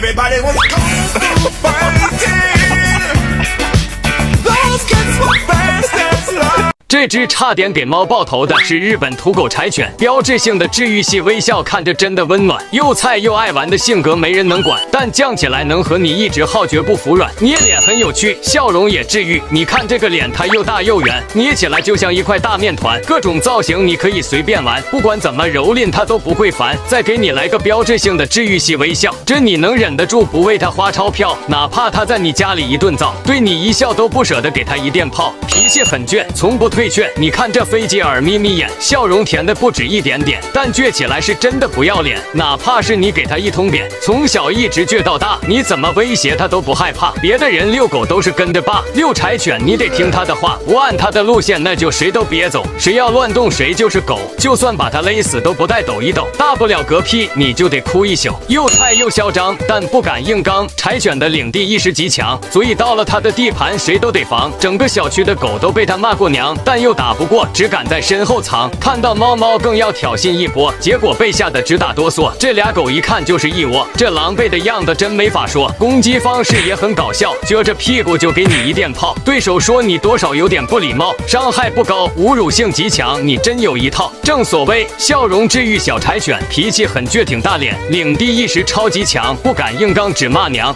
Everybody was kung fu fighting. Those kids were fast and slow. 这只差点给猫爆头的是日本土狗柴犬，标志性的治愈系微笑，看着真的温暖。又菜又爱玩的性格没人能管，但犟起来能和你一直耗绝不服软。捏脸很有趣，笑容也治愈。你看这个脸，它又大又圆，捏起来就像一块大面团。各种造型你可以随便玩，不管怎么蹂躏它都不会烦。再给你来个标志性的治愈系微笑，这你能忍得住不为它花钞票？哪怕它在你家里一顿造，对你一笑都不舍得给它一电炮。脾气很倔，从不退却。你看这飞机耳眯眯眼，笑容甜的不止一点点，但倔起来是真的不要脸。哪怕是你给它一通扁，从小一直倔到大，你怎么威胁它都不害怕。别的人遛狗都是跟着爸，遛柴犬你得听它的话，不按它的路线那就谁都别走，谁要乱动谁就是狗。就算把它勒死都不带抖一抖，大不了嗝屁你就得哭一宿。又菜又嚣张，但不敢硬刚。柴犬的领地意识极强，所以到了它的地盘谁都得防。整个小区的狗都被它骂过娘，但又打不过，只敢在身后藏。看到猫猫更要挑衅一波，结果被吓得直打哆嗦。这俩狗一看就是一窝，这狼狈的样子真没法说。攻击方式也很搞笑，撅着屁股就给你一电炮。对手说你多少有点不礼貌，伤害不高，侮辱性极强，你真有一套。正所谓笑容治愈小柴犬，脾气很倔挺大脸，领地意识超级强，不敢硬刚只骂娘。